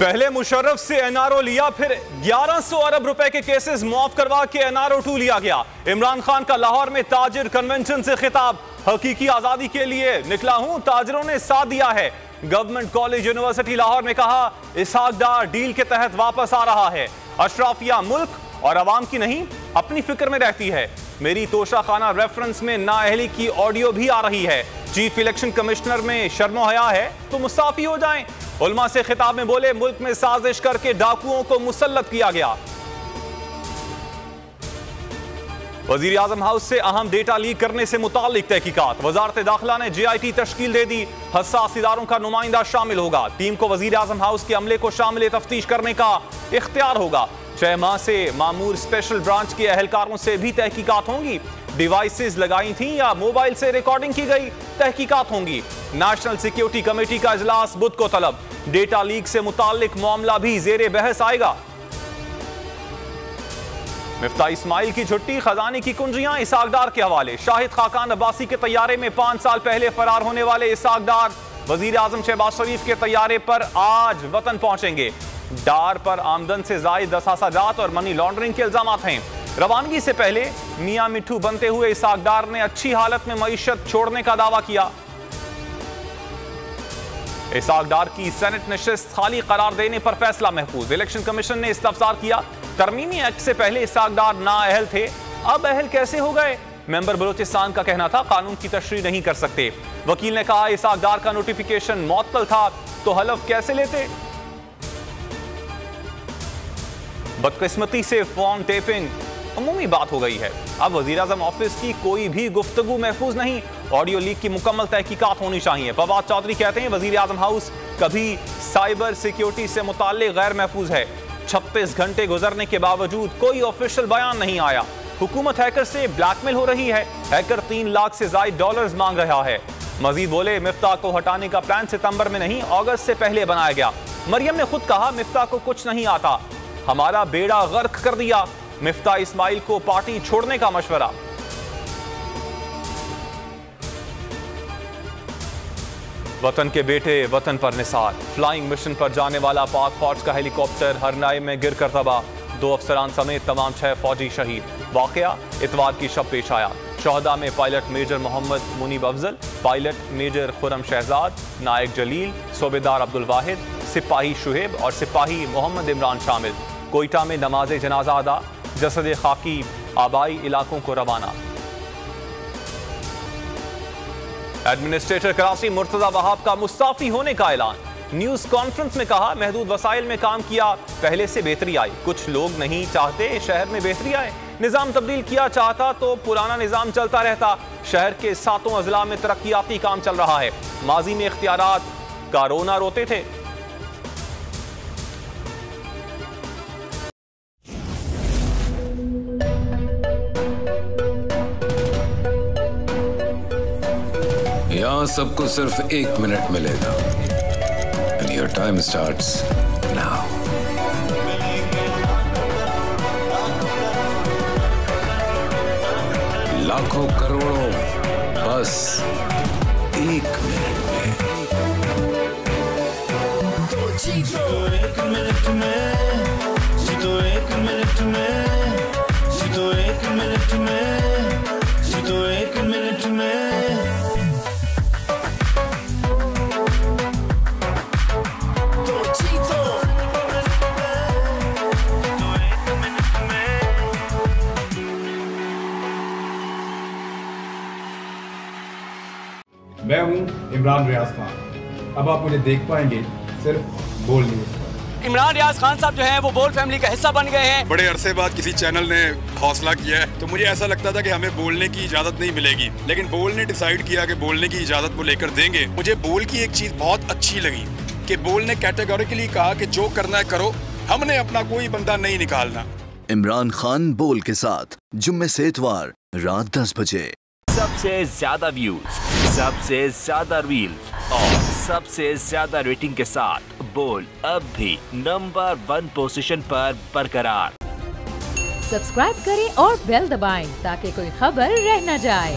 पहले मुशर्रफ से एनआरओ लिया, फिर 1100 अरब रुपए के केसेस मुआफ करवा के एनआरओ 2 लिया गया। इमरान खान का लाहौर में ताजिर कन्वेंशन से खिताब, हकीकी आजादी के लिए निकला हूं, ताजिरों ने साथ दिया है। गवर्नमेंट कॉलेज यूनिवर्सिटी लाहौर में कहा, इसहाक डार डील के तहत वापस आ रहा है। अशराफिया मुल्क और अवाम की नहीं, अपनी फिक्र में रहती है। मेरी तोशा खाना रेफरेंस में नाअहली की ऑडियो भी आ रही है। चीफ इलेक्शन कमिश्नर में शर्मो हया है तो मुस्ताफी हो जाएं। उलमा से खिताब में बोले, मुल्क में साजिश करके डाकुओं को मुसल्लत किया गया। वजीर आजम हाउस से अहम डेटा लीक करने से मुतालिक तहकीकात, वजारत दाखिला ने JIT तश्कील दे दी। हसास इदारों का नुमाइंदा शामिल होगा। टीम को वजीर आजम हाउस के अमले को शामिल तफ्तीश करने का इख्तियार होगा। 6 माह से मामूर स्पेशल ब्रांच के अहलकारों से भी तहकीकात होंगी। डिवाइसेस लगाई थी या मोबाइल से रिकॉर्डिंग की गई, तहकीकात होंगी। नेशनल सिक्योरिटी कमेटी का इजलास बुध को तलब, डेटा लीक से मुताल्लिक मामला भी जेरे बहस आएगा। मिफ्ता इस्माइल की छुट्टी, खजाने की कुंजियां इसहाक डार के हवाले। शाहिद खाकान अब्बासी के तैयारे में 5 साल पहले फरार होने वाले इसहाक डार वजीर आजम शहबाज शरीफ के तैयारे पर आज वतन पहुंचेंगे। डार पर आमदन से जायद दसासाजात और मनी लॉन्ड्रिंग के इल्जामात हैं। रवानगी से पहले मियां मिट्ठू बनते हुए इसहाक डार ने अच्छी हालत में मईशत छोड़ने का दावा किया। इसहाक डार की सेनेट नशिस्त खाली करार देने पर फैसला महफूज। इलेक्शन कमीशन ने इस्तफसार किया, तरमीमी एक्ट से पहले इसहाक डार नाअहल थे, अब अहल कैसे हो गए? मेंबर बलूचिस्तान का कहना था कानून की तशरीह नहीं कर सकते। वकील ने कहा, इसहाक डार का नोटिफिकेशन मुअत्तल था तो हलफ कैसे लेते? बदकिस्मती से फोन टेपिंग अमूमी बात हो गई है। अब वजीर आजम ऑफिस की कोई भी गुफ्तगू महफूज नहीं, ऑडियो लीक की मुकम्मल तहकीकात होनी चाहिए। फवाद चौधरी कहते हैं, वजीर आजम हाउस कभी साइबर सिक्योरिटी से मुताल्लिक गैर महफूज है। 36 घंटे गुजरने के बावजूद कोई ऑफिशियल बयान नहीं आया। हुकूमत हैकर से ब्लैकमेल हो रही है। हैकर 3 लाख से ज्यादा डॉलर्स मांग रहा है। मजीद बोले, मिफ्ता को हटाने का प्लान सितंबर में नहीं, अगस्त से पहले बनाया गया। मरियम ने खुद कहा, मिफ्ता को कुछ नहीं आता, हमारा बेड़ा गर्क कर दिया। मिफ्ता इस्माइल को पार्टी छोड़ने का मशवरा। वतन के बेटे वतन पर निसार, फ्लाइंग मिशन पर जाने वाला पाक फौज का हेलीकॉप्टर हरनाई में गिर कर तबाह। 2 अफसरान समेत तमाम 6 फौजी शहीद। वाकया इतवार की शब पेश आया। शोहदा में pilot major Mohammad Munib Afzal, pilot major Khurram Shahzad, नायक जलील, सूबेदार अब्दुल वाहिद, सिपाही शुहेब और सिपाही मोहम्मद इमरान शामिल। कोयटा में नमाज जनाजा अदा, जसद खाकी आबाई इलाकों को रवाना। एडमिनिस्ट्रेटर कराची मुर्तजा वहाब का मुस्ताफी होने का ऐलान। न्यूज कॉन्फ्रेंस में कहा, महदूद वसाइल में काम किया, पहले से बेहतरी आई। कुछ लोग नहीं चाहते शहर में बेहतरी आए। निजाम तब्दील किया चाहता तो पुराना निजाम चलता रहता। शहर के 7 अजला में तरक्याती काम चल रहा है। माजी में इख्तियारात का रोना रोते थे। यहाँ सबको सिर्फ 1 मिनट मिलेगा। And your time starts now. लाखों करोड़ों बस 1 मिनट में। जीतो 1 मिनट में, जीतो 1 मिनट में, जीतो 1 मिनट में, जीतो 1 मिनट में। मैं हूं इमरान रियाज खान। अब आप मुझे देख पाएंगे सिर्फ बोल न्यूज़ पर। इमरान रियाज खान साहब जो हैं वो बोल फैमिली का हिस्सा बन गए हैं। बड़े अरसे बाद किसी चैनल ने हौसला किया है, तो मुझे ऐसा लगता था कि हमें बोलने की इजाजत नहीं मिलेगी, लेकिन बोल ने डिसाइड किया कि बोलने की इजाजत वो लेकर देंगे। मुझे बोल की एक चीज बहुत अच्छी लगी कि बोल ने कैटेगोरिकली कहा कि जो करना है करो, हमने अपना कोई बंदा नहीं निकालना। इमरान खान बोल के साथ जुम्मे से इतवार रात 10 बजे। सबसे ज्यादा व्यूज, सबसे ज्यादा रील्स और सबसे ज्यादा रेटिंग के साथ बोल अब भी नंबर 1 पोजीशन पर बरकरार। सब्सक्राइब करें और बेल दबाएं ताकि कोई खबर रह न जाए।